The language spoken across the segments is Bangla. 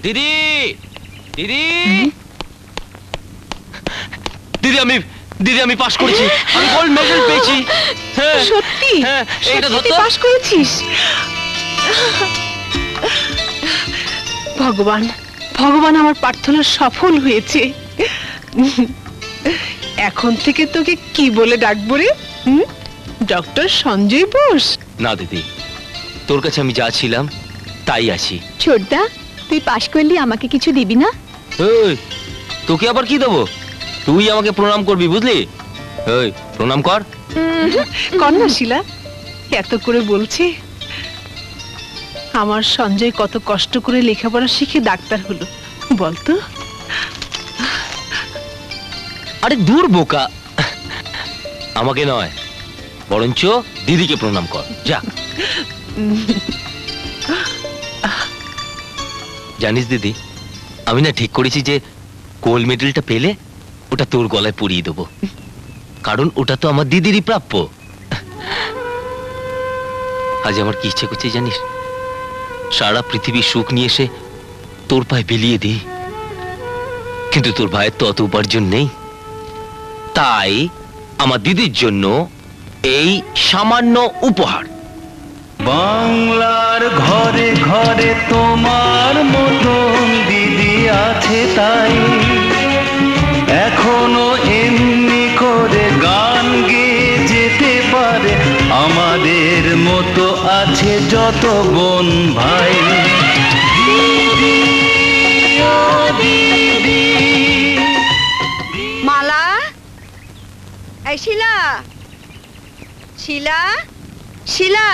দিদি দিদি দিদি দিদি আমি পাস করেছি, আমি গোল্ড মেডেল পেয়েছি। সত্যি? হ্যাঁ, এটা সত্যি তুই পাস করেছিস? ভগবান, ভগবান আমার প্রার্থনা সফল হয়েছে। এখন থেকে তোকে কি বলে ডাকবো রে? ডক্টর সঞ্জয় বোস? না দিদি, তোর কাছে আমি যা ছিলাম তাই আছি। ছোটদা, তুই পাশ করলি আমাকে কিছু দিবি না? তোকে আবার কি দেবো? তুই আমাকে প্রণাম করবি, বুঝলি? প্রণাম কর। কর না শিলা, এত করে বলছে। আমার সঞ্জয় কত কষ্ট করে লেখাপড়া শিখে ডাক্তার হলো বলতো। আরে দূর বোকা, আমাকে নয় বরঞ্চ দিদিকে প্রণাম কর, যা। জানিস দিদি, আমি না ঠিক করেছি যে গোল্ড মেডেলটা পেলে ওটা তোর গলায় পরিয়ে দেবো, কারণ ওটা তো আমার দিদিরই প্রাপ্য। আজ আমার কি ইচ্ছে করছে জানিস? সারা পৃথিবীর সুখ নিয়ে এসে তোর পায়ে বিলিয়ে দিই, কিন্তু তোর ভাইয়ের তো অত উপার্জন নেই, তাই আমার দিদির জন্য এই সামান্য উপহার। বাংলার ঘরে ঘরে তোমার মতন দিদি আছে, তাই এখনো এমনি করে গান গেয়ে যেতে পারে আমাদের মতো আছে যত বোন ভাই। দিদি ও দিদি। মালা, এই শিলা, শিলা, শিলা,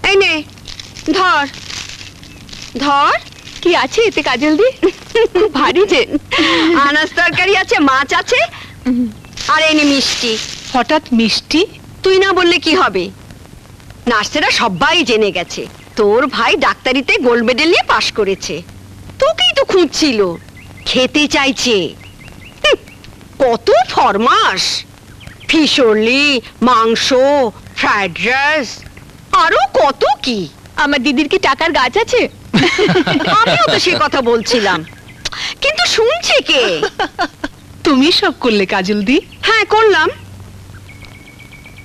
এই নে ধর ধর। কি আছে এতে কাজল দি? ভারী যে। আনাজ তরকারি আছে, মাছ আছে, আর এই নে মিষ্টি। হঠাৎ মিষ্টি? তুই না বললে কি হবে? নার্সেরা সবাই জেনে গেছে তোর ভাই ডাক্তারিতে গোল্ড মেডেল নিয়ে পাশ করেছে। তোকেই তো খুঁজছিল, খেতে চাইছে। কত ফরমাস, ফিশরলি, মাংস, ফ্রাইড রাইস, আরো কত কি। আমার দিদির কি টাকার গাছ আছে? আমিও তো সে কথা বলছিলাম, কিন্তু শুনছে কে? তুমি সব করলে কাজল দি? হ্যাঁ করলাম।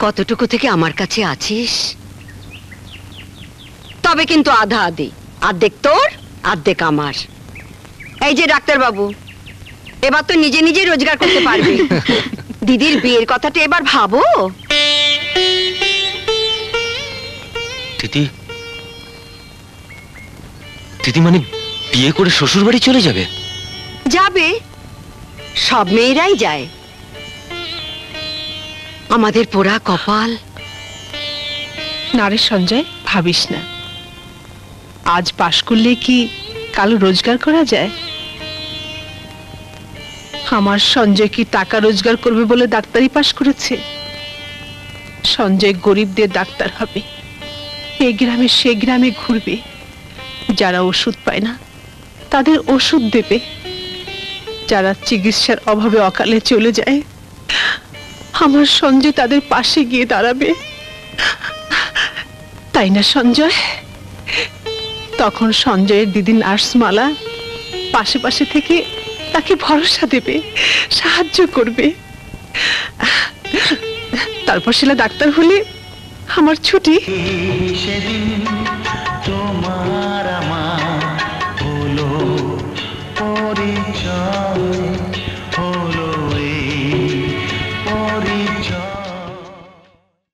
কতটুকু থেকে আমার কাছে আছিস, তবে কিন্তু আধা আধি, অর্ধেক তোর অর্ধেক আমার। এই যে ডাক্তার বাবু, এবার তো নিজে নিজে রোজগার করতে পারবে। দিদির বিয়ের কথাটা এবার ভাবো। দিদি, দিদি মানে বিয়ে করে শ্বশুর বাড়ি চলে যাবে? যাবে, সব মেয়েরাই যায়। আমাদের পোড়া কপাল। না রে সঞ্জয়, ভাবিস না। আজ পাশ করলে কি কাল রোজগার করা যায়? আমার সঞ্জয় কি টাকা রোজগার করবে বলে ডাক্তারি পাশ করেছে? সঞ্জয় গরিবদের ডাক্তার হবে, এই গ্রামে সে গ্রামে ঘুরবে, যারা ওষুধ পায় না তাদের ওষুধ দেবে, যারা চিকিৎসার অভাবে অকালে চলে যায় আমার সঞ্জয় তাদের পাশে গিয়ে দাঁড়াবে। তাই না সঞ্জয়? তখন সঞ্জয়ের দিদি নার্স মালা পাশে পাশে থেকে তাকে ভরসা দেবে, সাহায্য করবে। তারপর শিলা ডাক্তার হলে আমার ছুটি। সেদিন